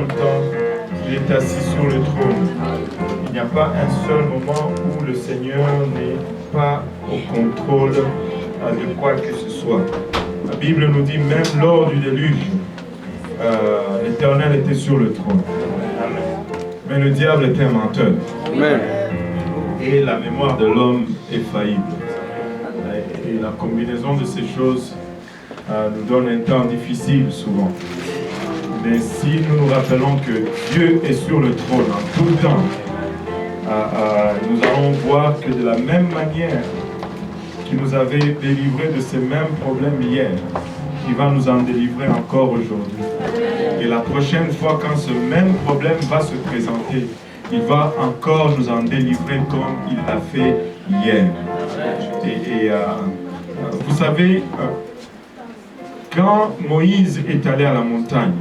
le temps, il est assis sur le trône. Il n'y a pas un seul moment où le Seigneur n'est pas au contrôle de quoi que ce soit. La Bible nous dit même lors du déluge, l'Éternel était sur le trône. Mais le diable était un menteur. Amen. Et la mémoire de l'homme est faillible. Et la combinaison de ces choses nous donne un temps difficile souvent. Mais si nous nous rappelons que Dieu est sur le trône en tout temps, nous allons voir que de la même manière qu'il nous avait délivré de ces mêmes problèmes hier, il va nous en délivrer encore aujourd'hui. Et la prochaine fois, quand ce même problème va se présenter, il va encore nous en délivrer comme il l'a fait hier. Et vous savez, quand Moïse est allé à la montagne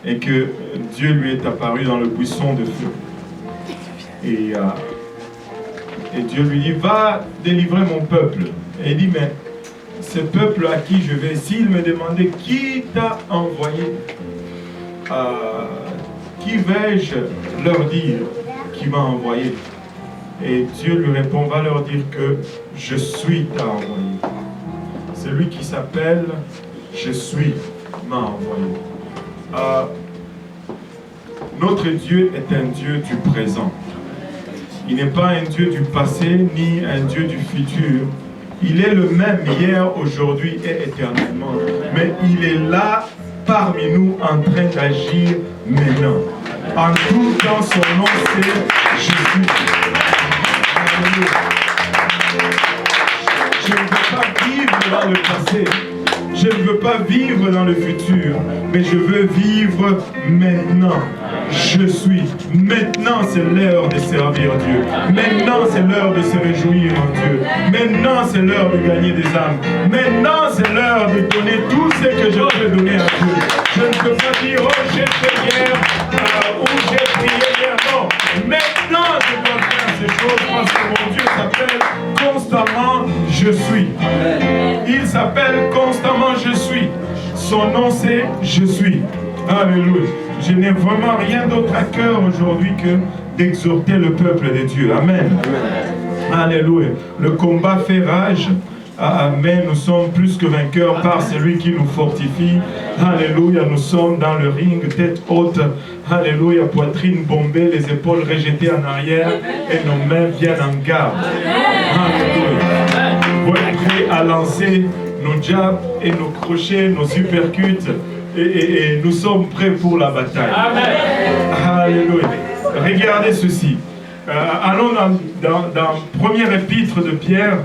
et que Dieu lui est apparu dans le buisson de feu, et Dieu lui dit, va délivrer mon peuple. Et il dit, mais ce peuple à qui je vais, s'il me demandait qui t'a envoyé, qui vais-je leur dire qui m'a envoyé? Et Dieu lui répond, va leur dire que je suis t'a envoyé. Celui qui s'appelle je suis m'a envoyé. Notre Dieu est un Dieu du présent. Il n'est pas un Dieu du passé ni un Dieu du futur. Il est le même hier, aujourd'hui et éternellement. Mais il est là parmi nous en train d'agir maintenant. En tout temps, son nom c'est Jésus. Je ne veux pas vivre dans le passé. Je ne veux pas vivre dans le futur, mais je veux vivre maintenant. Je suis. Maintenant, c'est l'heure de servir Dieu. Maintenant, c'est l'heure de se réjouir en Dieu. Maintenant, c'est l'heure de gagner des âmes. Maintenant, c'est l'heure de donner tout ce que je veux donner à Dieu. Je ne peux pas dire, oh, j'ai fait hier, ou j'ai prié hier. Non. Maintenant, je dois faire ces choses parce que mon Dieu s'appelle constamment je suis. Il s'appelle constamment je suis. Son nom c'est je suis. Alléluia. Je n'ai vraiment rien d'autre à cœur aujourd'hui que d'exhorter le peuple de Dieu. Amen. Amen. Alléluia. Le combat fait rage. Mais nous sommes plus que vainqueurs par celui qui nous fortifie. Alléluia. Nous sommes dans le ring, tête haute. Alléluia. Poitrine bombée, les épaules rejetées en arrière et nos mains viennent en garde. Alléluia. Pour être prêts à lancer nos jabs et nos crochets, nos uppercuts. Et nous sommes prêts pour la bataille. Amen. Alléluia. Regardez ceci. Allons dans première épître de Pierre,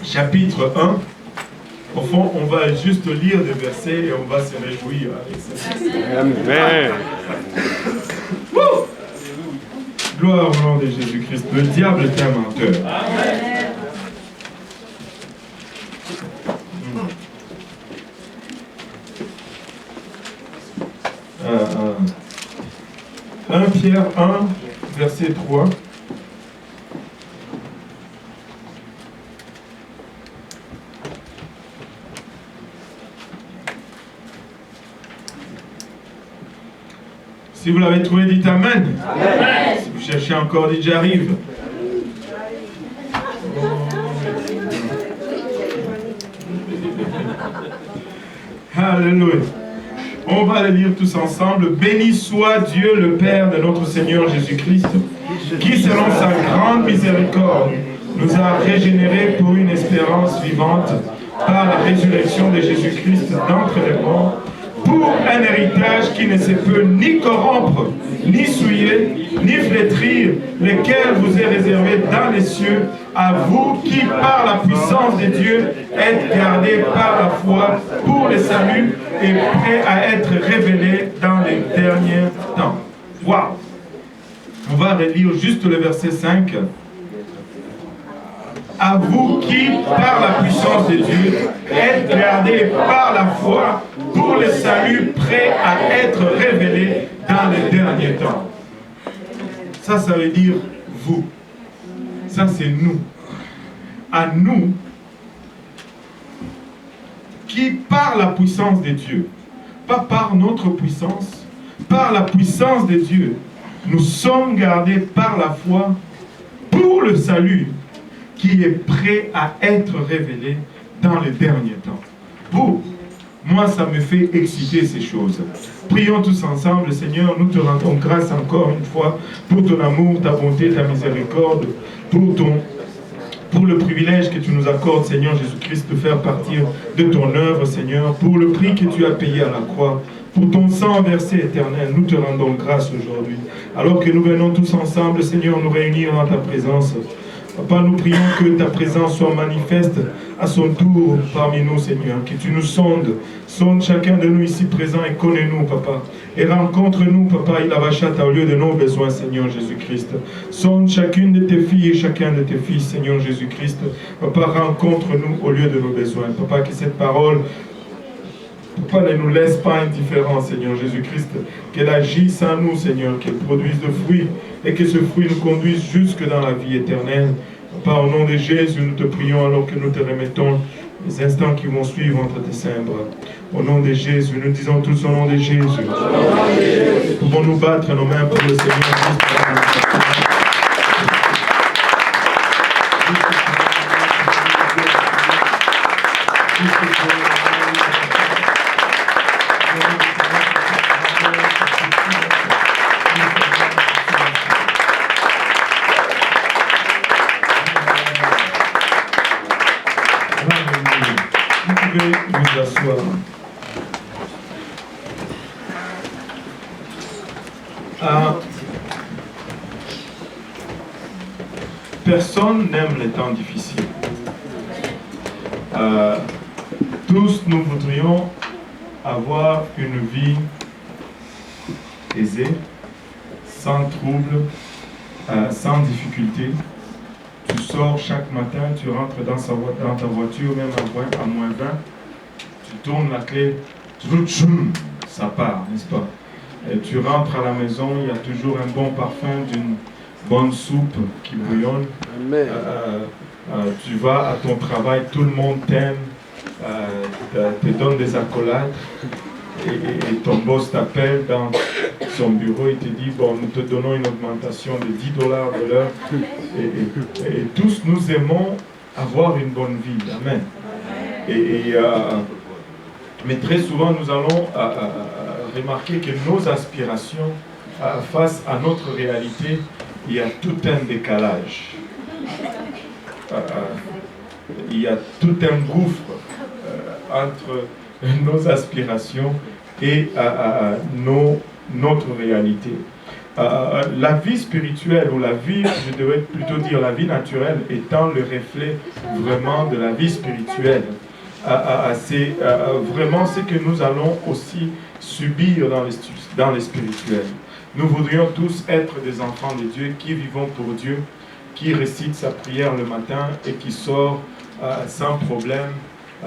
chapitre 1. Au fond, on va juste lire des versets et on va se réjouir avec ça. Amen. Gloire au nom de Jésus-Christ. Le diable est un menteur. Amen. 1 Pierre 1, verset 3. Si vous l'avez trouvé, dites Amen. Amen. Si vous cherchez encore, dites j'arrive. Alléluia. On va le lire tous ensemble. Béni soit Dieu le Père de notre Seigneur Jésus-Christ, qui selon sa grande miséricorde nous a régénérés pour une espérance vivante par la résurrection de Jésus-Christ d'entre les morts, pour un héritage qui ne se peut ni corrompre, ni souiller, ni flétrir, lequel vous est réservé dans les cieux, à vous qui, par la puissance de Dieu, êtes gardés par la foi pour le salut et prêts à être révélés dans les derniers temps. Waouh! On va relire juste le verset 5. À vous qui, par la puissance de Dieu, êtes gardés par la foi pour le salut, prêts à être révélés dans les derniers temps. Ça veut dire vous. Ça, c'est nous. À nous, qui, par la puissance de Dieu, pas par notre puissance, par la puissance de Dieu. Nous sommes gardés par la foi pour le salut qui est prêt à être révélé dans les derniers temps. Moi, ça me fait exciter ces choses. Prions tous ensemble, Seigneur, nous te rendons grâce encore une fois pour ton amour, ta bonté, ta miséricorde, pour le privilège que tu nous accordes, Seigneur Jésus-Christ, de faire partir de ton œuvre, Seigneur, pour le prix que tu as payé à la croix, pour ton sang versé éternel. Nous te rendons grâce aujourd'hui. Alors que nous venons tous ensemble, Seigneur, nous réunir dans ta présence. Papa, nous prions que ta présence soit manifeste à son tour parmi nous, Seigneur. Que tu nous sondes chacun de nous ici présents et connais-nous, Papa. Et rencontre-nous, Papa, il avachata au lieu de nos besoins, Seigneur Jésus-Christ. Sonde chacune de tes filles et chacun de tes fils, Seigneur Jésus-Christ. Papa, rencontre-nous au lieu de nos besoins. Papa, que cette parole, Papa, ne nous laisse pas indifférents, Seigneur Jésus-Christ. Qu'elle agisse en nous, Seigneur, qu'elle produise de fruits et que ce fruit nous conduise jusque dans la vie éternelle. Papa, au nom de Jésus, nous te prions alors que nous te remettons les instants qui vont suivre entre tes saints bras. Au nom de Jésus, nous disons tous au nom de Jésus. Pouvons-nous battre nos mains pour le Seigneur. Vous asseoir. Personne n'aime les temps difficiles. Tous nous voudrions avoir une vie aisée, sans trouble, sans difficulté. Tu sors chaque matin, tu rentres dans ta voiture, même à moins 20, tu tournes la clé, ça part, n'est-ce pas? Et tu rentres à la maison, il y a toujours un bon parfum d'une bonne soupe qui bouillonne. Tu vas à ton travail, tout le monde t'aime, te donne des accolades. Et ton boss t'appelle dans son bureau et te dit, bon, nous te donnons une augmentation de $10 de l'heure. Et tous nous aimons avoir une bonne vie. Amen. Mais très souvent, nous allons remarquer que nos aspirations, face à notre réalité, il y a tout un décalage. Il y a tout un gouffre entre nos aspirations et notre réalité. La vie spirituelle, ou la vie, je devrais plutôt dire la vie naturelle, étant le reflet vraiment de la vie spirituelle. C'est vraiment ce que nous allons aussi subir dans les spirituels. Nous voudrions tous être des enfants de Dieu qui vivons pour Dieu, qui récite sa prière le matin et qui sort sans problème,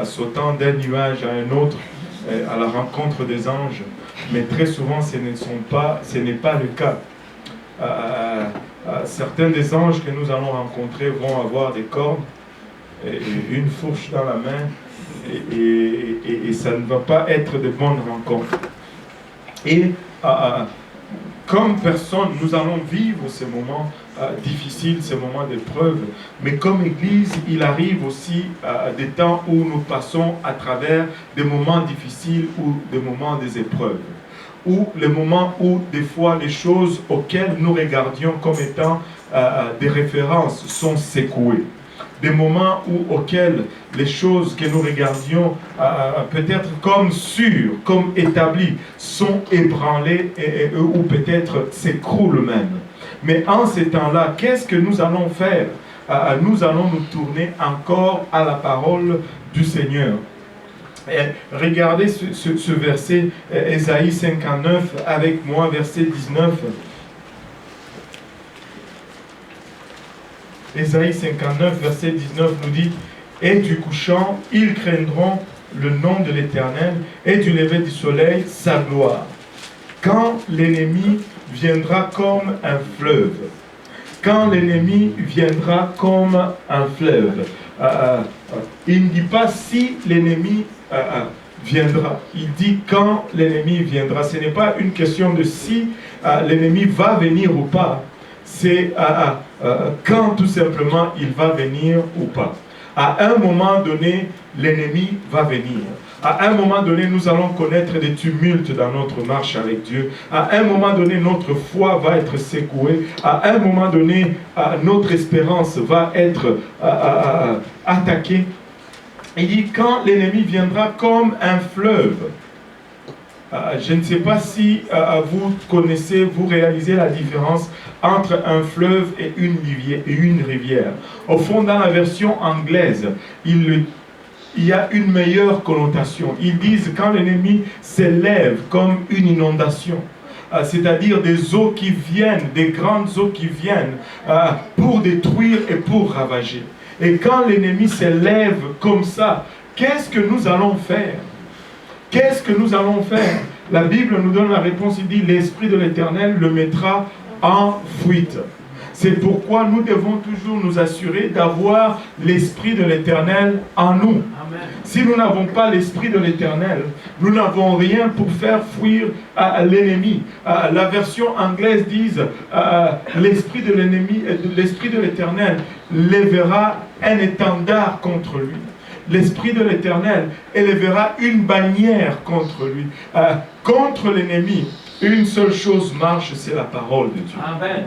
sautant d'un nuage à un autre, à la rencontre des anges. Mais très souvent, ce n'est pas le cas. Certains des anges que nous allons rencontrer vont avoir des cornes, et une fourche dans la main, et ça ne va pas être de bonnes rencontres. Et comme personne, nous allons vivre ces moments difficiles, ces moments d'épreuve, mais comme Église, il arrive aussi des temps où nous passons à travers des moments difficiles ou des moments des épreuves, ou les moments où des fois les choses auxquelles nous regardions comme étant des références sont secouées. Des moments auxquels les choses que nous regardions peut-être comme sûres, comme établies, sont ébranlées ou peut-être s'écroulent même. Mais en ces temps-là, qu'est-ce que nous allons faire? Nous allons nous tourner encore à la parole du Seigneur. Regardez ce verset, Ésaïe 59, avec moi, verset 19. Ésaïe 59, verset 19 nous dit « Et du couchant, ils craindront le nom de l'Éternel, et du lever du soleil, sa gloire. Quand l'ennemi viendra comme un fleuve. » Quand l'ennemi viendra comme un fleuve. Il ne dit pas si l'ennemi viendra. Il dit quand l'ennemi viendra. Ce n'est pas une question de si l'ennemi va venir ou pas. C'est quand tout simplement il va venir ou pas. À un moment donné, l'ennemi va venir. À un moment donné, nous allons connaître des tumultes dans notre marche avec Dieu. À un moment donné, notre foi va être secouée. À un moment donné, notre espérance va être attaquée. Il dit, quand l'ennemi viendra comme un fleuve. Je ne sais pas si vous connaissez, vous réalisez la différence entre un fleuve et une rivière. Au fond, dans la version anglaise, il y a une meilleure connotation. Ils disent quand l'ennemi s'élève comme une inondation, c'est-à-dire des eaux qui viennent, des grandes eaux qui viennent pour détruire et pour ravager. Et quand l'ennemi s'élève comme ça, qu'est-ce que nous allons faire? Qu'est-ce que nous allons faire? La Bible nous donne la réponse, il dit l'Esprit de l'Éternel le mettra en fuite. C'est pourquoi nous devons toujours nous assurer d'avoir l'Esprit de l'Éternel en nous. Amen. Si nous n'avons pas l'Esprit de l'Éternel, nous n'avons rien pour faire fuir l'ennemi. La version anglaise dit l'Esprit de l'ennemi, l'Esprit de l'Éternel lèvera un étendard contre lui. L'Esprit de l'Éternel élèvera une bannière contre lui. Contre l'ennemi, une seule chose marche, c'est la parole de Dieu. Amen.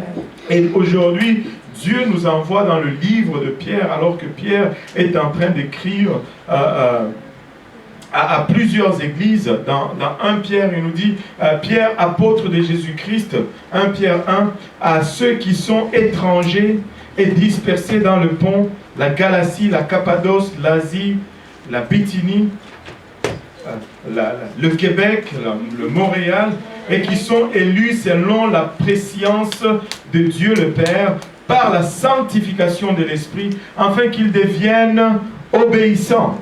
Et aujourd'hui, Dieu nous envoie dans le livre de Pierre, alors que Pierre est en train d'écrire à plusieurs églises. Dans 1 Pierre, il nous dit, Pierre, apôtre de Jésus-Christ, 1 Pierre 1, à ceux qui sont étrangers et dispersés dans le Pont, la Galatie, la Cappadoce, l'Asie, la Bithynie, le Québec, le Montréal, et qui sont élus selon la préscience de Dieu le Père, par la sanctification de l'Esprit, afin qu'ils deviennent obéissants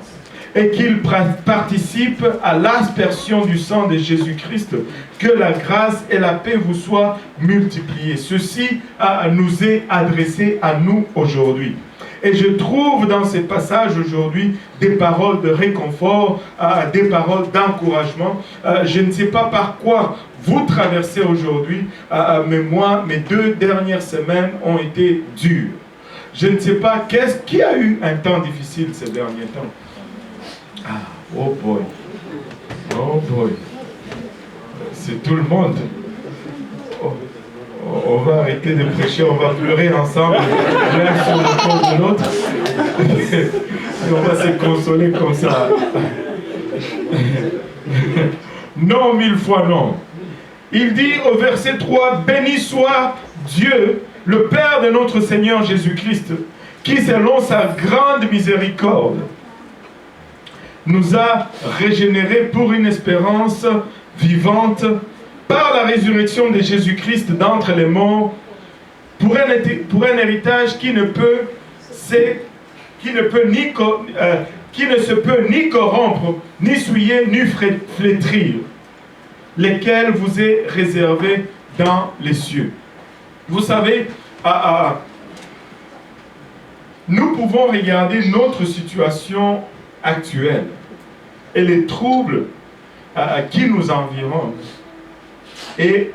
et qu'ils participent à l'aspersion du sang de Jésus-Christ, que la grâce et la paix vous soient multipliées. Ceci nous est adressé à nous aujourd'hui. Et je trouve dans ces passages aujourd'hui des paroles de réconfort, des paroles d'encouragement. Je ne sais pas par quoi vous traversez aujourd'hui, mais moi, mes 2 dernières semaines ont été dures. Je ne sais pas qui a eu un temps difficile ces derniers temps. Oh boy. Oh boy. C'est tout le monde. On va arrêter de prêcher, on va pleurer ensemble, l'un sur le corps de l'autre. Et on va se consoler comme ça. Non, 1000 fois non. Il dit au verset 3, « Béni soit Dieu, le Père de notre Seigneur Jésus-Christ, qui selon sa grande miséricorde, nous a régénérés pour une espérance vivante, par la résurrection de Jésus-Christ d'entre les morts, pour un héritage qui ne se peut ni corrompre, ni souiller, ni flétrir, lesquels vous est réservé dans les cieux. » Vous savez, nous pouvons regarder notre situation actuelle et les troubles qui nous environnent et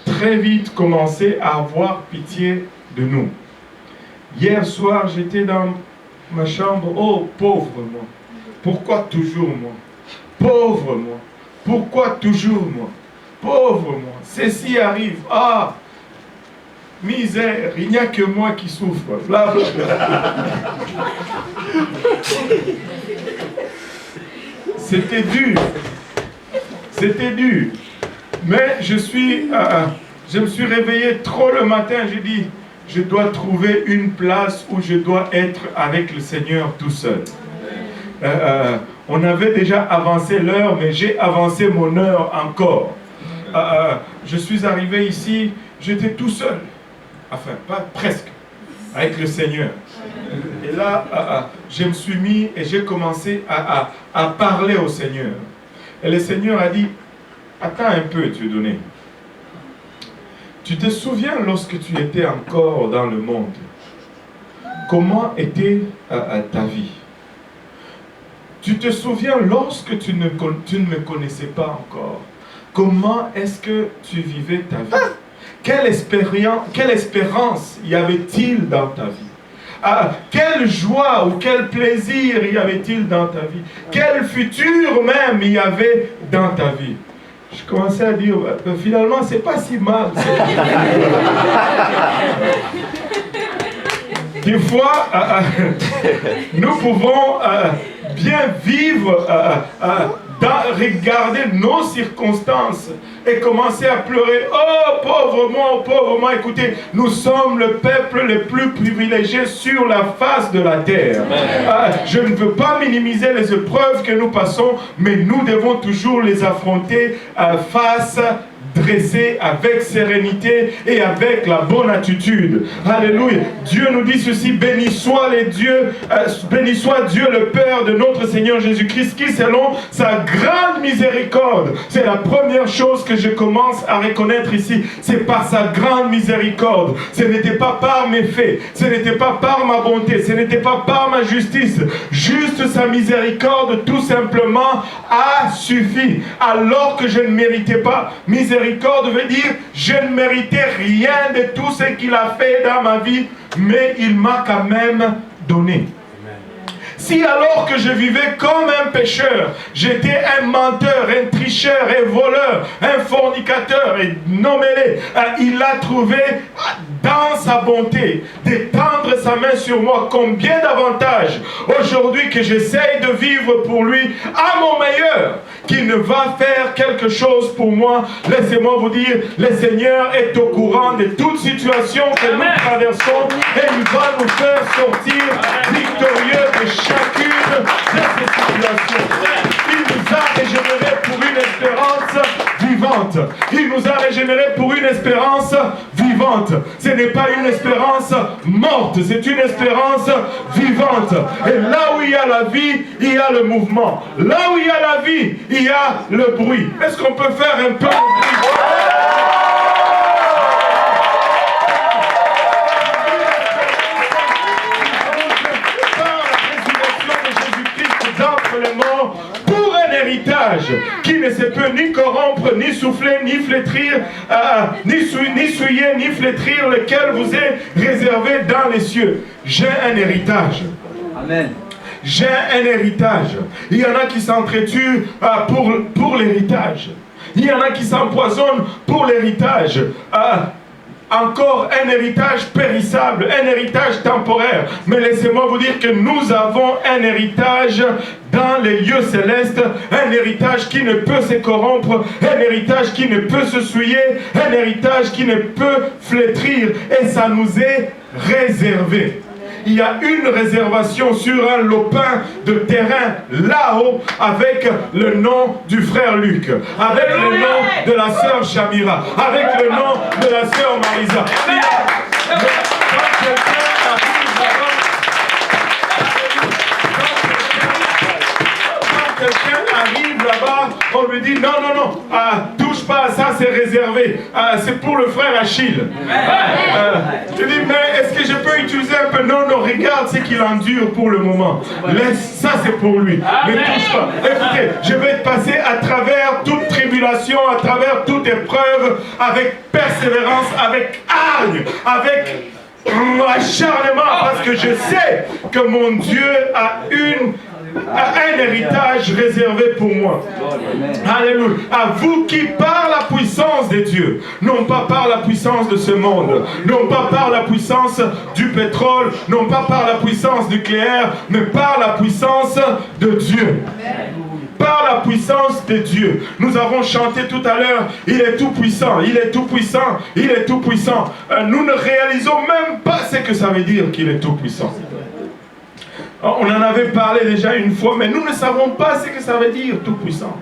très vite commencer à avoir pitié de nous. Hier soir, j'étais dans ma chambre. Oh, pauvre moi. Pourquoi toujours moi? Pauvre moi. Pourquoi toujours moi? Pauvre moi. Ceci arrive. Ah, misère. Il n'y a que moi qui souffre. Bla, bla, bla. C'était dur. C'était dur. Mais je me suis réveillé trop le matin, j'ai dit, je dois trouver une place où je dois être avec le Seigneur tout seul. On avait déjà avancé l'heure, mais j'ai avancé mon heure encore. Je suis arrivé ici, j'étais tout seul. Enfin, pas presque, avec le Seigneur. Et là, je me suis mis et j'ai commencé à parler au Seigneur. Et le Seigneur a dit, attends un peu, Dieudonné. Tu te souviens lorsque tu étais encore dans le monde, comment était ta vie? Tu te souviens lorsque tu ne me connaissais pas encore, comment est-ce que tu vivais ta vie? Quelle espérance y avait-il dans ta vie? Quelle joie ou quel plaisir y avait-il dans ta vie? Quel futur même y avait dans ta vie? Je commençais à dire, finalement, c'est pas si mal. Des fois, nous pouvons bien vivre, regarder nos circonstances et commencer à pleurer. Oh, pauvre moi, écoutez, nous sommes le peuple le plus privilégié sur la face de la terre. Je ne veux pas minimiser les épreuves que nous passons, mais nous devons toujours les affronter face dressé avec sérénité et avec la bonne attitude. Alléluia. Dieu nous dit ceci, béni soit Dieu le Père de notre Seigneur Jésus-Christ, qui selon sa grande miséricorde, c'est la première chose que je commence à reconnaître ici, c'est par sa grande miséricorde. Ce n'était pas par mes faits, ce n'était pas par ma bonté, ce n'était pas par ma justice, juste sa miséricorde tout simplement a suffi, alors que je ne méritais pas. Miséricorde veut dire je ne méritais rien de tout ce qu'il a fait dans ma vie, mais il m'a quand même donné. Si alors que je vivais comme un pécheur, j'étais un menteur, un tricheur, un voleur, un fornicateur, et nommez-les, il a trouvé dans sa bonté d'étendre sa main sur moi. Combien d'avantages aujourd'hui que j'essaye de vivre pour lui à mon meilleur, qu'il ne va faire quelque chose pour moi. Laissez-moi vous dire, le Seigneur est au courant de toute situation que nous traversons et il va nous faire sortir victorieux de chacune de ces situations. Il nous a régénérés pour une espérance vivante. Il nous a régénérés pour une espérance vivante. Ce n'est pas une espérance morte, c'est une espérance vivante. Et là où il y a la vie, il y a le mouvement. Là où il y a la vie, il y a le bruit. Est-ce qu'on peut faire un peu de bruit? Pour un héritage qui ne se peut ni corrompre, ni souffler, ni flétrir, ni souiller, ni flétrir, lequel vous est réservé dans les cieux. J'ai un héritage. Amen. J'ai un héritage. Il y en a qui s'entretuent pour l'héritage. Il y en a qui s'empoisonnent pour l'héritage. Encore un héritage périssable, un héritage temporaire. Mais laissez-moi vous dire que nous avons un héritage dans les lieux célestes, un héritage qui ne peut se corrompre, un héritage qui ne peut se souiller, un héritage qui ne peut flétrir, et ça nous est réservé. Il y a une réservation sur un lopin de terrain là-haut avec le nom du frère Luc, avec le nom de la sœur Chamira, avec le nom de la sœur Marisa. Quelqu'un arrive là-bas, on lui dit non, touche pas à ça, c'est réservé. C'est pour le frère Achille. Tu dis, mais est-ce que je peux utiliser un peu? Non, regarde ce qu'il endure pour le moment. Laisse, ça c'est pour lui. Ne touche pas. Écoutez, je vais passer à travers toute tribulation, à travers toute épreuve, avec persévérance, avec hargne, avec acharnement, parce que je sais que mon Dieu a un héritage réservé pour moi. Alléluia. À vous qui, par la puissance de Dieu, non pas par la puissance de ce monde, non pas par la puissance du pétrole, non pas par la puissance nucléaire, mais par la puissance de Dieu. Par la puissance de Dieu. Nous avons chanté tout à l'heure, il est tout puissant, il est tout puissant, il est tout puissant. Nous ne réalisons même pas ce que ça veut dire qu'il est tout puissant. On en avait parlé déjà une fois, mais nous ne savons pas ce que ça veut dire tout puissant.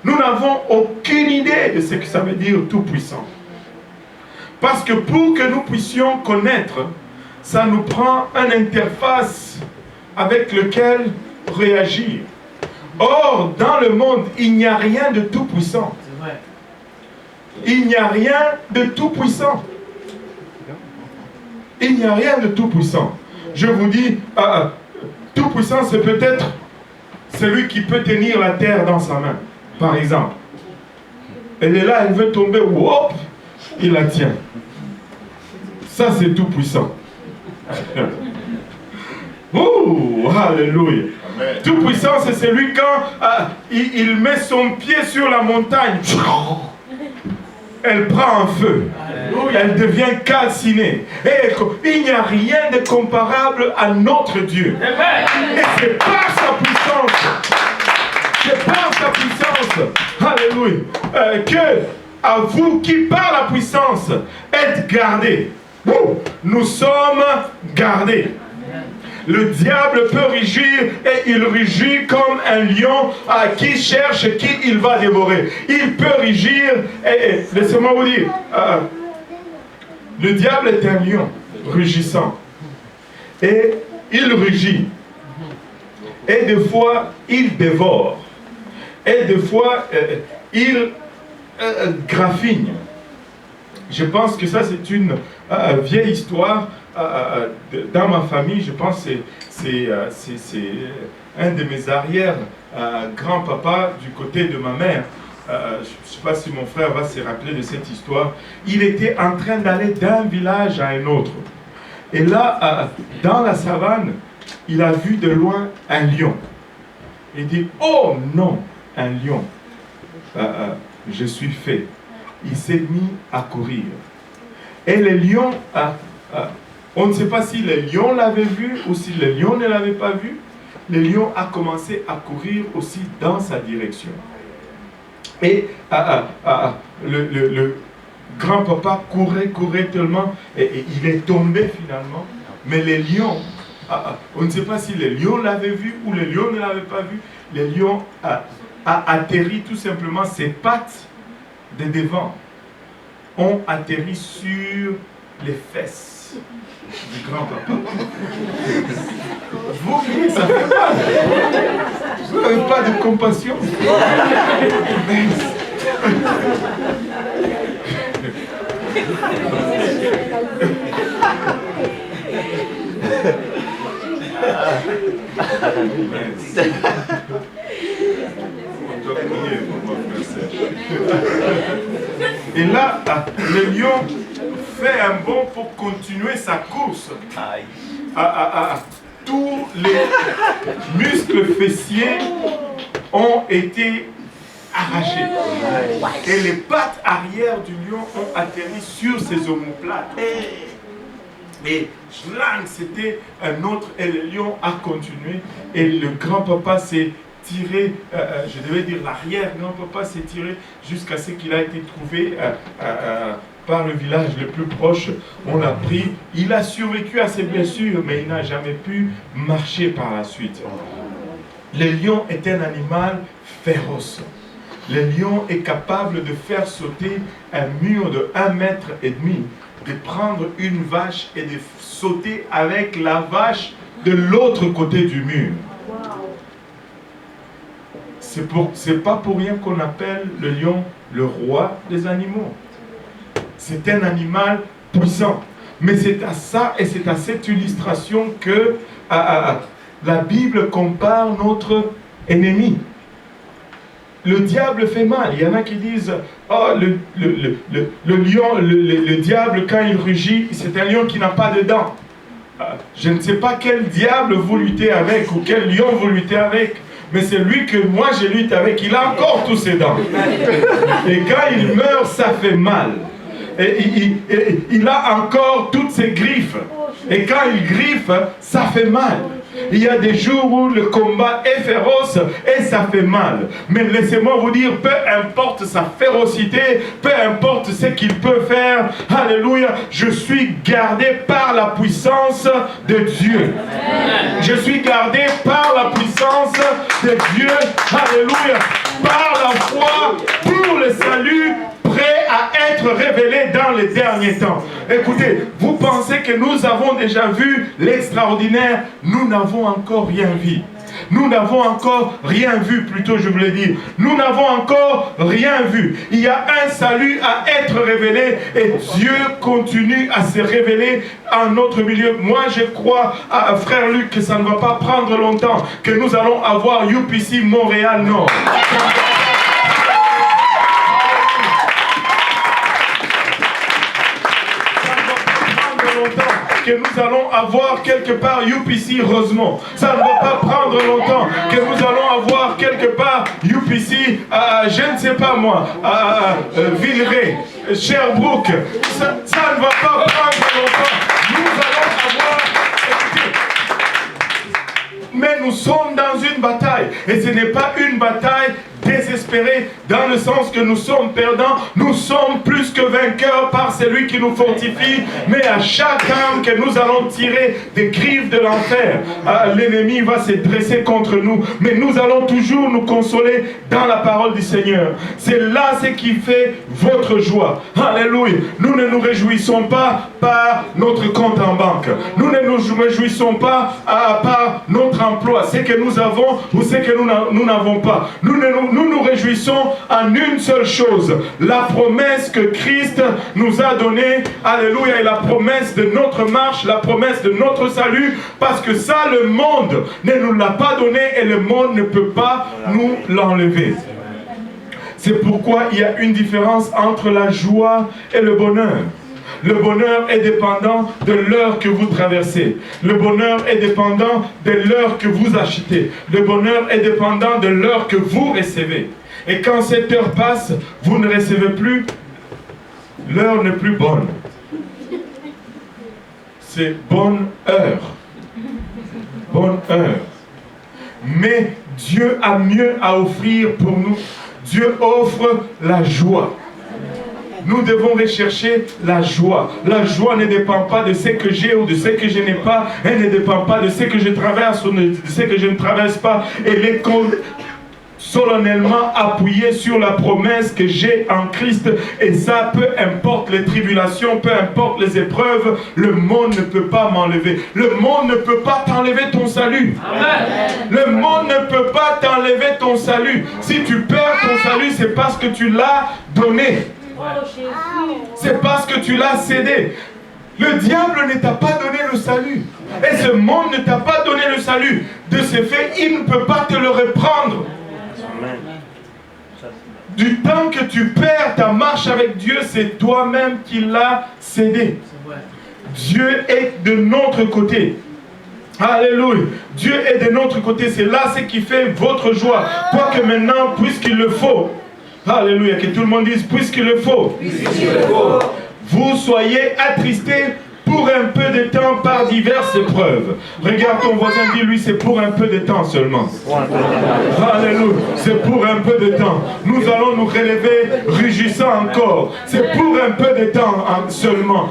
Nous n'avons aucune idée de ce que ça veut dire tout puissant. Parce que pour que nous puissions connaître, ça nous prend une interface avec laquelle réagir. Or, dans le monde, il n'y a rien de tout puissant. Il n'y a rien de tout puissant. Il n'y a rien de tout puissant. Je vous dis, tout puissant, c'est peut-être Celui qui peut tenir la terre dans sa main, par exemple. Elle est là, elle veut tomber, hop, il la tient. Ça, c'est tout puissant. Oh, alléluia. Tout puissant, c'est celui quand il met son pied sur la montagne. Elle prend un feu. Elle devient calcinée. Et il n'y a rien de comparable à notre Dieu. Et c'est par sa puissance. C'est par sa puissance. Alléluia. Que à vous qui par la puissance êtes gardés. Nous sommes gardés. Le diable peut rugir et il rugit comme un lion qui cherche qui il va dévorer. Il peut rugir et laissez-moi vous dire, le diable est un lion rugissant et il rugit et des fois il dévore et des fois il graffigne. Je pense que ça c'est une vieille histoire. Dans ma famille, je pense que c'est un de mes arrières grand-papa du côté de ma mère. Je ne sais pas si mon frère va se rappeler de cette histoire. Il était en train d'aller d'un village à un autre. Et là, dans la savane, il a vu de loin un lion. Il dit, oh non, un lion. Je suis fait. Il s'est mis à courir. Et le lion on ne sait pas si le lion l'avait vu ou si le lion ne l'avait pas vu. Le lion a commencé à courir aussi dans sa direction. Et le grand-papa courait tellement et il est tombé finalement. Mais le lion, on ne sait pas si le lion l'avait vu ou le lion ne l'avait pas vu. Le lion a atterri tout simplement, ses pattes de devant ont atterri sur les fesses du grand-papa. Vous voyez, ça fait mal. Vous n'avez pas de compassion. On doit prier pour ma frère. Et là, le lion fait un bond pour continuer sa course. Tous les muscles fessiers ont été arrachés. Et les pattes arrière du lion ont atterri sur ses omoplates. Et c'était un autre, et le lion a continué. Et le grand-papa s'est tiré, je devais dire l'arrière-grand-papa s'est tiré jusqu'à ce qu'il a été trouvé par le village le plus proche. On l'a pris. Il a survécu à ses blessures, mais il n'a jamais pu marcher par la suite. Le lion est un animal féroce. Le lion est capable de faire sauter un mur de 1,5 mètre, de prendre une vache et de sauter avec la vache de l'autre côté du mur. C'est pas pour rien qu'on appelle le lion le roi des animaux. C'est un animal puissant. Mais c'est à ça et c'est à cette illustration que la Bible compare notre ennemi. Le diable fait mal. Il y en a qui disent, oh, le lion, le diable, quand il rugit, c'est un lion qui n'a pas de dents. Je ne sais pas quel diable vous luttez avec ou quel lion vous luttez avec. Mais c'est lui que moi je lutte avec, il a encore tous ses dents. Et quand il meurt, ça fait mal. Et il a encore toutes ses griffes. Et quand il griffe, ça fait mal. Il y a des jours où le combat est féroce et ça fait mal. Mais laissez-moi vous dire, peu importe sa férocité, peu importe ce qu'il peut faire, alléluia, je suis gardé par la puissance de Dieu. Je suis gardé par la puissance de Dieu, alléluia, par la foi pour le salut, prêt à être révélé dans les derniers temps. Écoutez, vous pensez que nous avons déjà vu l'extraordinaire? Nous n'avons encore rien vu. Nous n'avons encore rien vu, plutôt je voulais dire. Nous n'avons encore rien vu. Il y a un salut à être révélé et Dieu continue à se révéler en notre milieu. Moi, je crois, frère Luc, que ça ne va pas prendre longtemps, que nous allons avoir UPC Montréal Nord. Que nous allons avoir quelque part UPC Rosemont. Ça ne va pas prendre longtemps que nous allons avoir quelque part UPC, je ne sais pas moi, Villeray, Sherbrooke. Ça ne va pas prendre longtemps. Nous allons avoir... Mais nous sommes dans une bataille. Et ce n'est pas une bataille désespérée dans le sens que nous sommes perdants. Nous sommes plus que vainqueurs par celui qui nous fortifie. Mais à chaque âme que nous allons tirer des griffes de l'enfer, l'ennemi va se dresser contre nous. Mais nous allons toujours nous consoler dans la parole du Seigneur. C'est là ce qui fait votre joie. Alléluia. Nous ne nous réjouissons pas par notre compte en banque. Nous ne nous réjouissons pas par notre emploi, ce que nous avons ou ce que nous n'avons pas. Nous nous réjouissons en une seule chose, la promesse que Christ nous a donnée, alléluia, et la promesse de notre marche, la promesse de notre salut, parce que ça, le monde ne nous l'a pas donné et le monde ne peut pas nous l'enlever. C'est pourquoi il y a une différence entre la joie et le bonheur. Le bonheur est dépendant de l'heure que vous traversez. Le bonheur est dépendant de l'heure que vous achetez. Le bonheur est dépendant de l'heure que vous recevez. Et quand cette heure passe, vous ne recevez plus, l'heure n'est plus bonne. C'est bonne heure. Bonne heure. Mais Dieu a mieux à offrir pour nous. Dieu offre la joie. Nous devons rechercher la joie. La joie ne dépend pas de ce que j'ai ou de ce que je n'ai pas. Elle ne dépend pas de ce que je traverse ou de ce que je ne traverse pas. Elle est solennellement appuyée sur la promesse que j'ai en Christ. Et ça, peu importe les tribulations, peu importe les épreuves, le monde ne peut pas m'enlever. Le monde ne peut pas t'enlever ton salut. Amen. Le monde ne peut pas t'enlever ton salut. Si tu perds ton salut, c'est parce que tu l'as donné. C'est parce que tu l'as cédé. Le diable ne t'a pas donné le salut. Et ce monde ne t'a pas donné le salut. De ce fait, il ne peut pas te le reprendre. Du temps que tu perds ta marche avec Dieu, c'est toi-même qui l'as cédé. Dieu est de notre côté. Alléluia. Dieu est de notre côté. C'est là ce qui fait votre joie. Quoique maintenant, puisqu'il le faut, alléluia, que tout le monde dise, puisqu'il le faut, vous soyez attristés pour un peu de temps par diverses épreuves. Regarde ton voisin, dis-lui, c'est pour un peu de temps seulement. Alléluia, c'est pour un peu de temps. Nous allons nous relever rugissant encore. C'est pour un peu de temps seulement.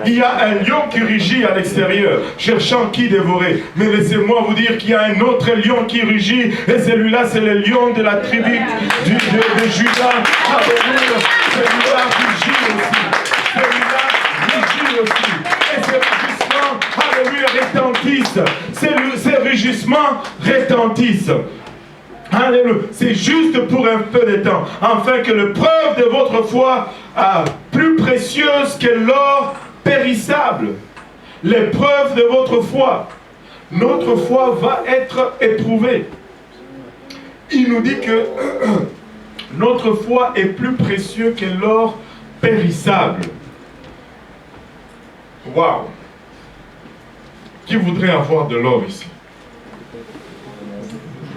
Il y a un lion qui rugit à l'extérieur, cherchant qui dévorer. Mais laissez-moi vous dire qu'il y a un autre lion qui rugit, et celui-là, c'est le lion de la tribu de Judas. Alléluia, celui-là rugit aussi. Celui-là rugit aussi. Et ces rugissements, alléluia, retentissent. Ces rugissements retentissent. Alléluia. C'est juste pour un peu de temps, afin que le preuve de votre foi, plus précieuse que l'or périssable, l'épreuve de votre foi, notre foi va être éprouvée. Il nous dit que notre foi est plus précieuse que l'or périssable. Waouh! Qui voudrait avoir de l'or ici?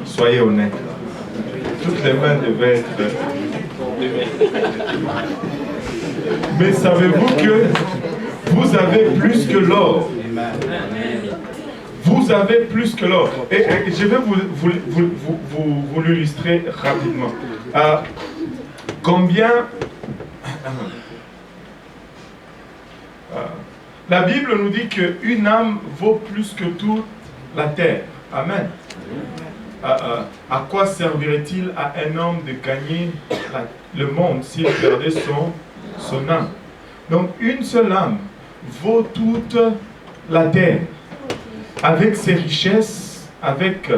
Soyez honnêtes. Toutes les mains devaient être... Mais savez-vous que vous avez plus que l'or? Vous avez plus que l'or. Et je vais vous l'illustrer rapidement. Combien... La Bible nous dit qu'une âme vaut plus que toute la terre. Amen. À quoi servirait-il à un homme de gagner le monde s'il perdait son âme? Donc une seule âme vaut toute la terre. Avec ses richesses, avec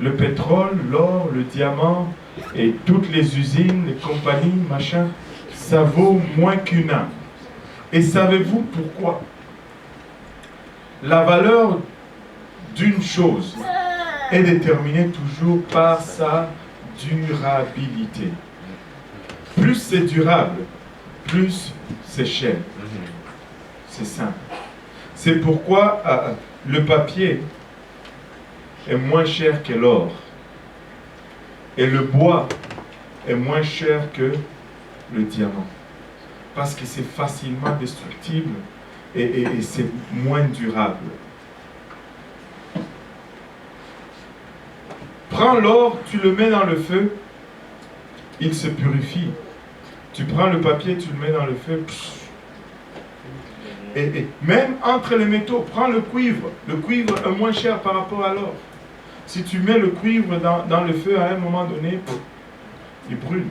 le pétrole, l'or, le diamant et toutes les usines, les compagnies, machin, ça vaut moins qu'une âme. Et savez-vous pourquoi? La valeur d'une chose est déterminée toujours par sa durabilité. Plus c'est durable, plus c'est cher. C'est simple. C'est pourquoi le papier est moins cher que l'or. Et le bois est moins cher que le diamant. Parce que c'est facilement destructible et c'est moins durable. Prends l'or, tu le mets dans le feu, il se purifie. Tu prends le papier, tu le mets dans le feu. Et même entre les métaux, prends le cuivre. Le cuivre est moins cher par rapport à l'or. Si tu mets le cuivre dans le feu, à un moment donné, il brûle.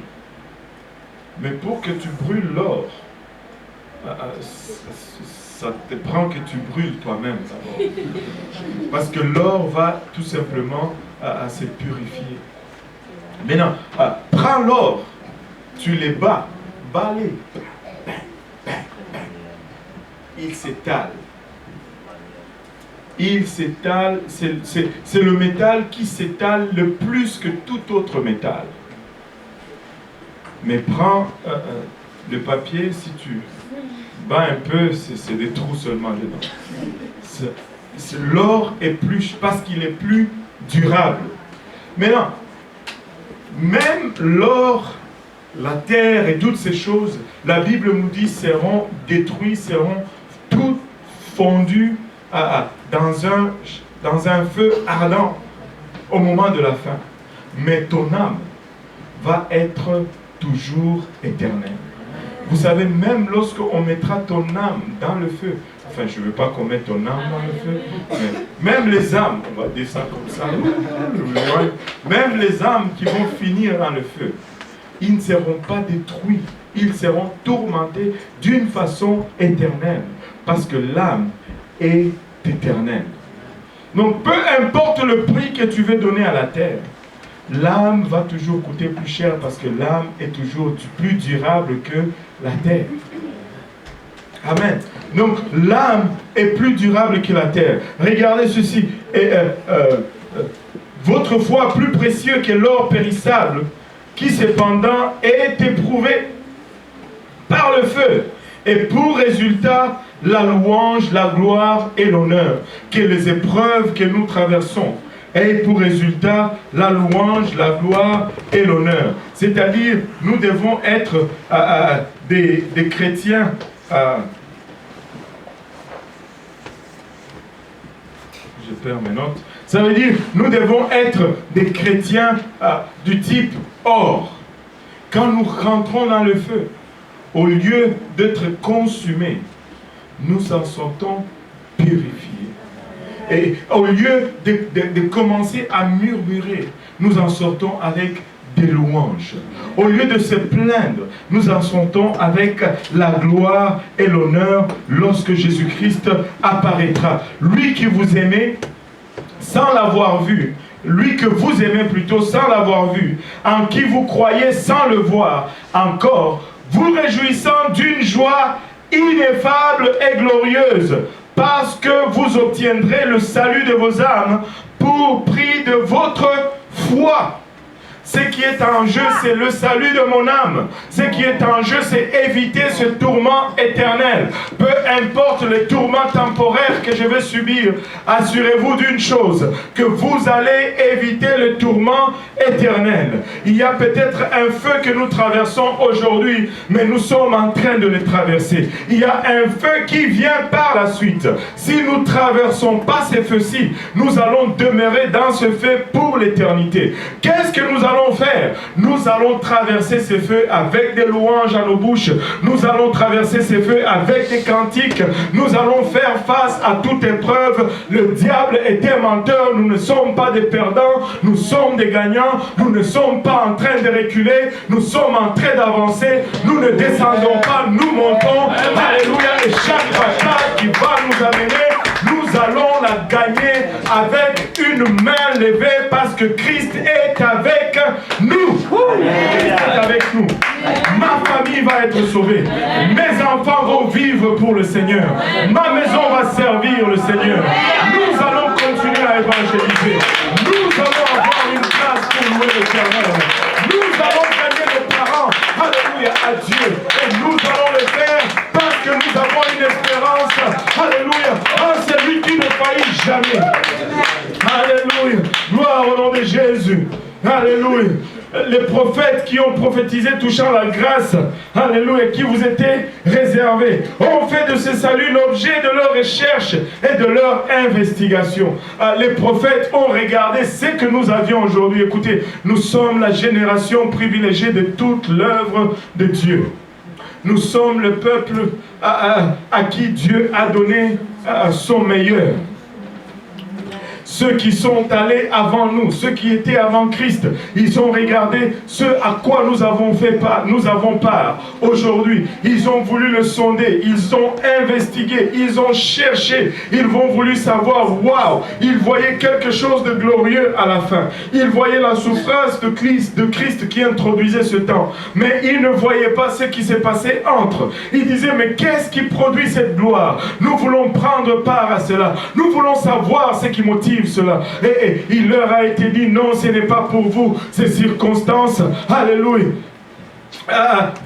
Mais pour que tu brûles l'or, ça te prend que tu brûles toi-même d'abord. Parce que l'or va tout simplement se purifier. Maintenant, prends l'or, tu les bats, bats-les. Il s'étale. Il s'étale, c'est le métal qui s'étale le plus que tout autre métal. Mais prends le papier, si tu bats un peu, c'est des trous seulement dedans. L'or est plus, parce qu'il est plus durable. Maintenant, même l'or, la terre et toutes ces choses, la Bible nous dit seront détruits, seront tout fondus dans un feu ardent au moment de la fin. Mais ton âme va être toujours éternelle. Vous savez, même lorsqu'on mettra ton âme dans le feu, enfin je ne veux pas qu'on mette ton âme dans le feu, mais même les âmes, on va dire ça comme ça, même les âmes qui vont finir dans le feu, ils ne seront pas détruits, ils seront tourmentés d'une façon éternelle, parce que l'âme est éternelle. Donc peu importe le prix que tu veux donner à la terre, l'âme va toujours coûter plus cher parce que l'âme est toujours plus durable que la terre. Amen. Donc l'âme est plus durable que la terre. Regardez ceci. Votre foi plus précieux que l'or périssable, qui cependant est éprouvé par le feu, et pour résultat la louange, la gloire et l'honneur, que les épreuves que nous traversons aient pour résultat la louange, la gloire et l'honneur. C'est-à-dire, nous devons être des chrétiens. Je perds mes notes. Ça veut dire, nous devons être des chrétiens du type or. Quand nous rentrons dans le feu, au lieu d'être consumés, nous en sortons purifiés. Et au lieu de commencer à murmurer, nous en sortons avec des louanges. Au lieu de se plaindre, nous en sortons avec la gloire et l'honneur lorsque Jésus-Christ apparaîtra. Lui qui vous aimait sans l'avoir vu, lui que vous aimez plutôt sans l'avoir vu, en qui vous croyez sans le voir encore, vous réjouissant d'une joie ineffable et glorieuse, parce que vous obtiendrez le salut de vos âmes pour prix de votre foi. Ce qui est en jeu, c'est le salut de mon âme. Ce qui est en jeu, c'est éviter ce tourment éternel. Peu importe les tourments temporaires que je vais subir, assurez-vous d'une chose, que vous allez éviter le tourment éternel. Il y a peut-être un feu que nous traversons aujourd'hui, mais nous sommes en train de le traverser. Il y a un feu qui vient par la suite. Si nous ne traversons pas ces feux-ci, nous allons demeurer dans ce feu pour l'éternité. Qu'est-ce que nous allons faire? Nous allons traverser ces feux avec des louanges à nos bouches. Nous allons traverser ces feux avec des cantiques. Nous allons faire face à toute épreuve. Le diable est un menteur. Nous ne sommes pas des perdants. Nous sommes des gagnants. Nous ne sommes pas en train de reculer. Nous sommes en train d'avancer. Nous ne descendons pas. Nous montons. Alléluia. Et chaque bataille qui va nous amener, nous allons la la gagner avec une main levée parce que Christ est avec nous. Christ est avec nous. Ma famille va être sauvée. Mes enfants vont vivre pour le Seigneur. Ma maison va servir le Seigneur. Nous allons continuer à évangéliser. Nous allons avoir une place pour louer l'Éternel. Nous allons gagner nos parents, alléluia, à Dieu. Et nous allons le faire parce que nous avons une espérance, alléluia, en celui qui ne faillit jamais. Alléluia. Gloire au nom de Jésus. Alléluia. Les prophètes qui ont prophétisé touchant la grâce, alléluia, qui vous étaient réservés, ont fait de ce salut l'objet de leur recherche et de leur investigation. Les prophètes ont regardé ce que nous avions aujourd'hui. Écoutez, nous sommes la génération privilégiée de toute l'œuvre de Dieu. Nous sommes le peuple à qui Dieu a donné son meilleur. Ceux qui sont allés avant nous, ceux qui étaient avant Christ, ils ont regardé ce à quoi nous avons part aujourd'hui. Ils ont voulu le sonder, ils ont investigué, ils ont cherché, ils ont voulu savoir, waouh, ils voyaient quelque chose de glorieux à la fin. Ils voyaient la souffrance de Christ qui introduisait ce temps. Mais ils ne voyaient pas ce qui s'est passé entre. Ils disaient, mais qu'est-ce qui produit cette gloire? Nous voulons prendre part à cela. Nous voulons savoir ce qui motive cela. Et il leur a été dit, non, ce n'est pas pour vous, ces circonstances, alléluia,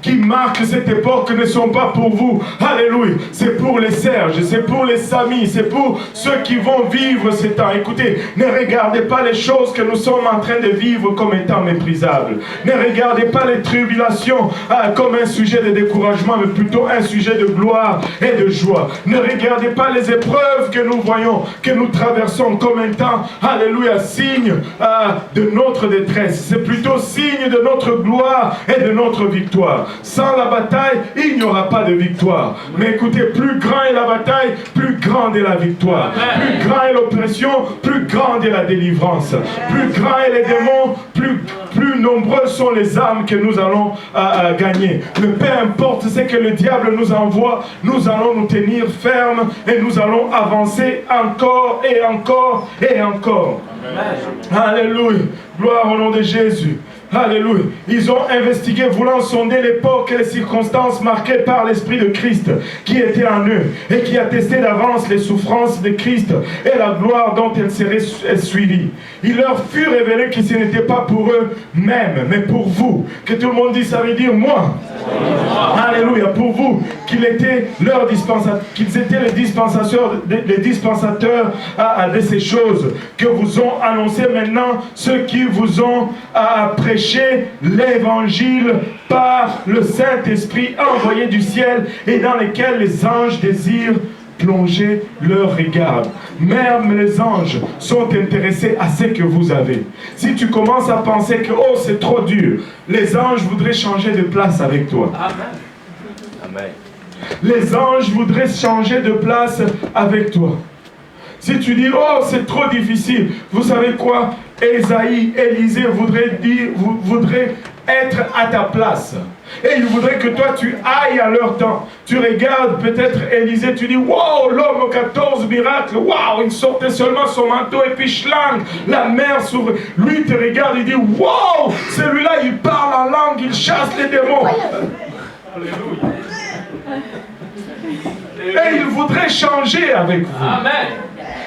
qui marquent cette époque ne sont pas pour vous. Alléluia. C'est pour les Serges, c'est pour les Samis, c'est pour ceux qui vont vivre ces temps. Écoutez, ne regardez pas les choses que nous sommes en train de vivre comme étant méprisables. Ne regardez pas les tribulations comme un sujet de découragement, mais plutôt un sujet de gloire et de joie. Ne regardez pas les épreuves que nous voyons, que nous traversons comme étant, alléluia, signe de notre détresse. C'est plutôt signe de notre gloire et de notre victoire. Sans la bataille, il n'y aura pas de victoire. Mais écoutez, plus grand est la bataille, plus grande est la victoire. Plus grand est l'oppression, plus grande est la délivrance. Plus grand est les démons, plus nombreux sont les âmes que nous allons gagner. Mais peu importe ce que le diable nous envoie, nous allons nous tenir fermes et nous allons avancer encore et encore et encore. Alléluia. Gloire au nom de Jésus. Alléluia. Ils ont investigué, voulant sonder l'époque et les circonstances marquées par l'Esprit de Christ qui était en eux et qui attestait d'avance les souffrances de Christ et la gloire dont elles seraient suivies. Il leur fut révélé que ce n'était pas pour eux-mêmes, mais pour vous. Que tout le monde dise, ça veut dire moi. Alléluia. Pour vous, qu'ils étaient les dispensateurs de ces choses que vous ont annoncées maintenant ceux qui vous ont prêché l'évangile par le Saint-Esprit envoyé du ciel et dans lequel les anges désirent plonger leur regard. Même les anges sont intéressés à ce que vous avez. Si tu commences à penser que oh c'est trop dur, les anges voudraient changer de place avec toi. Amen. Les anges voudraient changer de place avec toi. Si tu dis, oh, c'est trop difficile, vous savez quoi? Ésaïe, Élisée voudrait être à ta place. Et il voudrait que toi, tu ailles à leur temps. Tu regardes peut-être Élisée, tu dis, wow, l'homme aux 14 miracles, wow, il sortait seulement son manteau et puis schlang, la mer s'ouvre. Lui, te regarde, il dit, wow, celui-là, il parle en langue, il chasse les démons. Alléluia. Et il voudrait changer avec vous. Amen.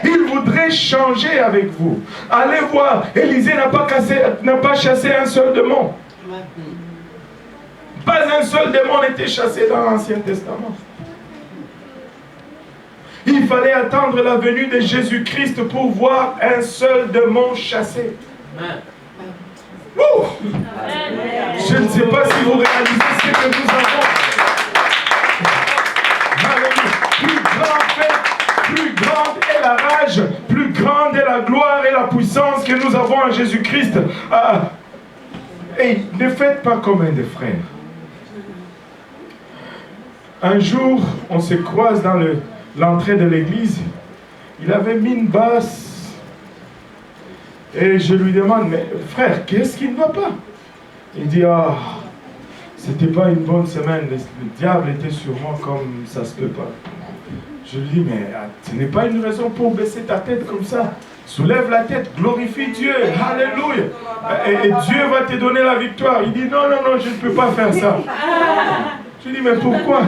Il voudrait changer avec vous. Allez voir, Élisée n'a pas chassé un seul démon. Pas un seul démon n'était chassé dans l'Ancien Testament. Il fallait attendre la venue de Jésus-Christ pour voir un seul démon chassé. Je ne sais pas si vous réalisez ce que nous avons. Plus grande est la rage, plus grande est la gloire et la puissance que nous avons en Jésus-Christ. Et ne faites pas comme un des frères. Un jour, on se croise dans l'entrée de l'église. Il avait mine basse. Et je lui demande, mais frère, qu'est-ce qui ne va pas? Il dit, c'était pas une bonne semaine. Le diable était sur moi comme ça se peut pas. Je lui dis, mais ce n'est pas une raison pour baisser ta tête comme ça. Soulève la tête, glorifie Dieu, alléluia. Et Dieu va te donner la victoire. Il dit, non, non, non, je ne peux pas faire ça. Je lui dis, mais pourquoi?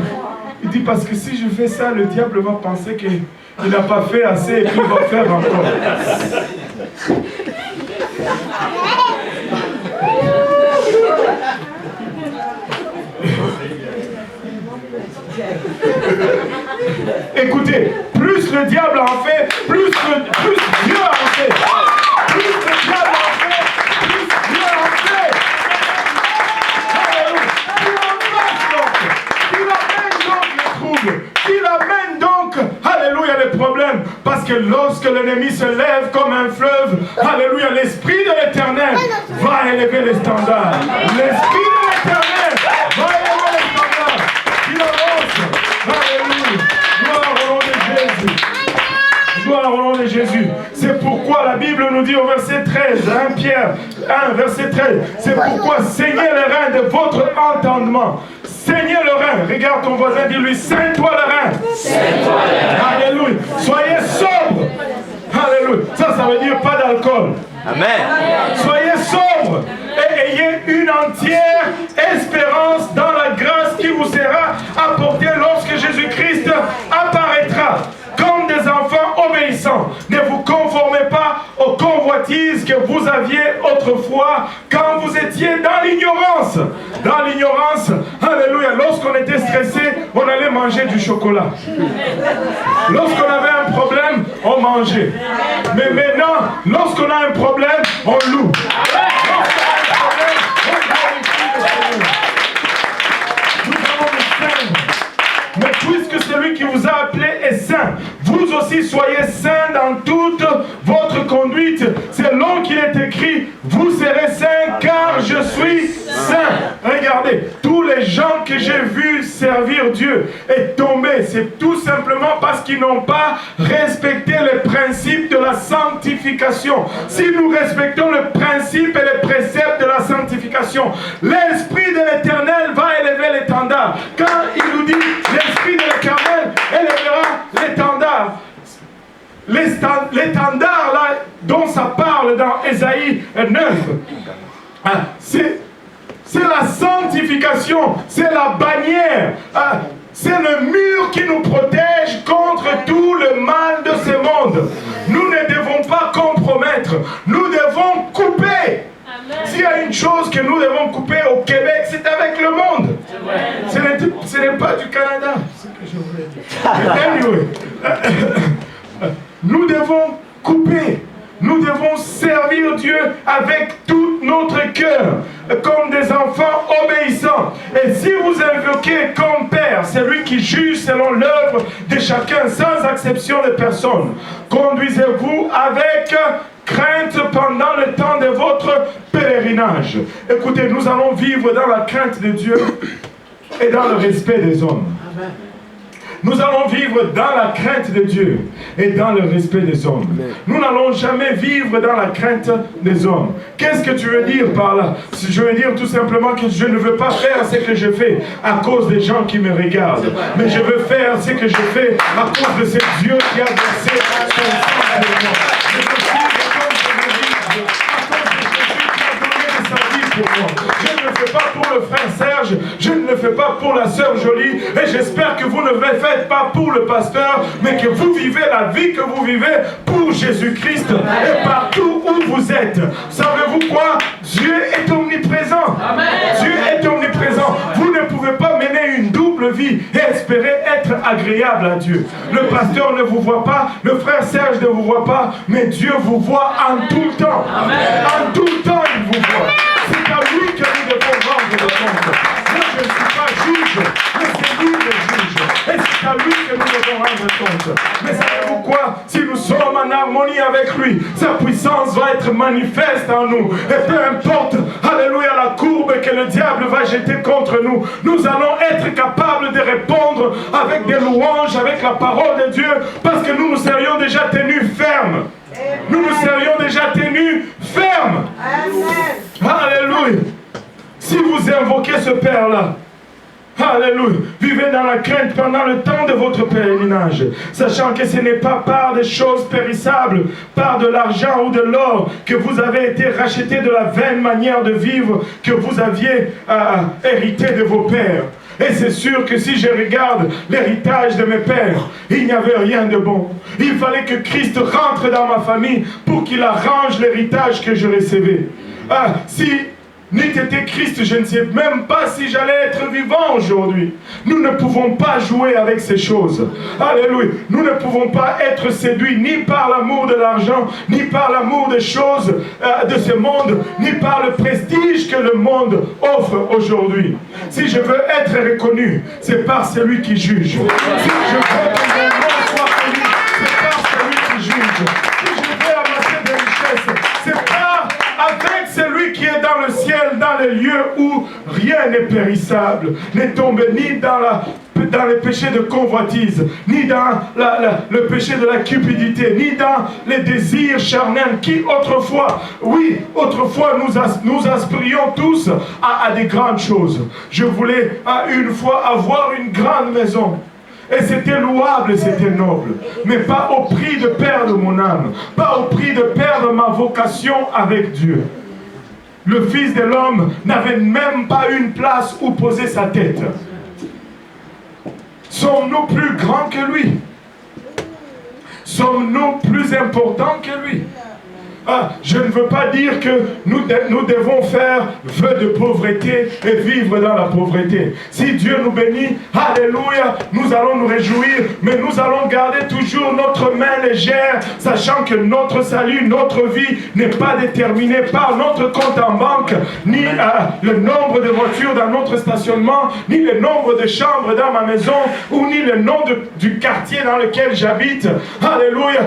Il dit, parce que si je fais ça, le diable va penser qu'il n'a pas fait assez et qu'il va faire encore. Écoutez, plus le diable en fait, plus Dieu en fait. Plus le diable en fait, plus Dieu en fait. Il amène donc, alléluia, les problèmes. Parce que lorsque l'ennemi se lève comme un fleuve, alléluia, l'Esprit de l'Éternel va élever les standards. L'Esprit de l'Éternel va élever les standards. Il avance. Alléluia. Gloire au nom de Jésus. Gloire au nom de Jésus. C'est pourquoi la Bible nous dit au verset 13, 1 Pierre 1, verset 13, c'est pourquoi saignez les reins de votre entendement. Saignez le rein. Regarde ton voisin, dis-lui, saigne-toi le rein. Saigne-toi le rein. Alléluia. Soyez sobre. Alléluia. Ça veut dire pas d'alcool. Amen. Soyez sobre et ayez une entière espérance dans la grâce qui vous sera apportée lorsque Jésus-Christ apparaîtra. Comme des enfants obéissants, ne vous conformez pas aux convoitises que vous aviez autrefois quand vous étiez dans l'ignorance. Dans l'ignorance, alléluia, lorsqu'on était stressé, on allait manger du chocolat. Lorsqu'on avait un problème, on mangeait. Mais maintenant, lorsqu'on a un problème, on loue. Mais puisque celui qui vous a appelé est saint, vous aussi soyez saints dans toute votre conduite. C'est long qu'il est écrit, vous serez saints car je suis saint. Regardez, tous les gens que j'ai vus servir Dieu et tomber, c'est tout simplement parce qu'ils n'ont pas respecté les principes de la sanctification. Si nous respectons le principe et les préceptes de la sanctification, l'Esprit de l'Éternel va élever l'étendard. Quand il nous dit l'Esprit de l'Éternel élèvera l'étendard. L'étendard là dont ça parle dans Ésaïe 9, c'est la sanctification, c'est la bannière, c'est le mur qui nous protège contre tout le mal de ce monde. Nous ne devons pas compromettre, nous devons couper. S'il y a une chose que nous devons couper au Québec, c'est avec le monde. Ce n'est pas du Canada. C'est ce que je voulais dire. Anyway, nous devons couper. Nous devons servir Dieu avec tout notre cœur, comme des enfants obéissants. Et si vous invoquez comme Père, c'est lui qui juge selon l'œuvre de chacun, sans exception de personne, conduisez-vous avec crainte pendant le temps de votre pèlerinage. Écoutez, nous allons vivre dans la crainte de Dieu et dans le respect des hommes. Amen. Nous allons vivre dans la crainte de Dieu et dans le respect des hommes. Amen. Nous n'allons jamais vivre dans la crainte des hommes. Qu'est-ce que tu veux dire par là? Je veux dire tout simplement que je ne veux pas faire ce que je fais à cause des gens qui me regardent. Mais je veux faire ce que je fais à cause de ce Dieu qui a versé son sang pour moi. Je veux vivre comme je veux vivre à cause de Jésus qui a donné sa vie pour moi. Je ne le fais pas pour le frère Serge, je ne le fais pas pour la sœur Jolie, et j'espère que vous ne le faites pas pour le pasteur, mais que vous vivez la vie que vous vivez pour Jésus-Christ et partout où vous êtes. Savez-vous quoi? Dieu est omniprésent. Amen. Dieu est omniprésent. Vous ne pouvez pas mener une double vie et espérer être agréable à Dieu. Le pasteur ne vous voit pas, le frère Serge ne vous voit pas, mais Dieu vous voit en tout le temps. Amen. En tout le temps, il vous voit. C'est à lui que nous devons rendre le compte. Moi, je ne suis pas juge, mais c'est lui le juge. Et c'est à lui que nous devons rendre compte. Mais savez-vous quoi? Si nous sommes en harmonie avec lui, sa puissance va être manifeste en nous. Et peu importe, alléluia, la courbe que le diable va jeter contre nous, nous allons être capables de répondre avec des louanges, avec la parole de Dieu, parce que nous nous serions déjà tenus fermes. Nous nous serions déjà tenus fermes. Amen. Alléluia. Si vous invoquez ce Père-là, Alléluia. Vivez dans la crainte pendant le temps de votre pèlerinage, sachant que ce n'est pas par des choses périssables, par de l'argent ou de l'or, que vous avez été rachetés de la vaine manière de vivre que vous aviez hérité de vos pères. Et c'est sûr que si je regarde l'héritage de mes pères, il n'y avait rien de bon. Il fallait que Christ rentre dans ma famille pour qu'il arrange l'héritage que je recevais. Si n'eût été Christ, je ne sais même pas si j'allais être vivant aujourd'hui. Nous ne pouvons pas jouer avec ces choses. Alléluia. Nous ne pouvons pas être séduits ni par l'amour de l'argent, ni par l'amour des choses de ce monde, ni par le prestige que le monde offre aujourd'hui. Si je veux être reconnu, c'est par celui qui juge. Si je veux que mon nom soit connu, c'est par celui qui juge. Si je veux amasser des richesses, c'est par avec celui qui est dans le ciel, dans les lieux où rien n'est périssable, n'est tombé ni dans les péchés de convoitise, ni dans le péché de la cupidité, ni dans les désirs charnels qui autrefois, oui, autrefois nous aspirions tous à des grandes choses. Je voulais une fois avoir une grande maison. Et c'était louable, c'était noble. Mais pas au prix de perdre mon âme. Pas au prix de perdre ma vocation avec Dieu. Le Fils de l'homme n'avait même pas une place où poser sa tête. Sommes-nous plus grands que lui? Sommes-nous plus importants que lui? Je ne veux pas dire que nous devons faire vœu de pauvreté et vivre dans la pauvreté. Si Dieu nous bénit, alléluia, nous allons nous réjouir, mais nous allons garder toujours notre main légère, sachant que notre salut, notre vie n'est pas déterminée par notre compte en banque, ni le nombre de voitures dans notre stationnement, ni le nombre de chambres dans ma maison, ou ni le nom du quartier dans lequel j'habite. Alléluia.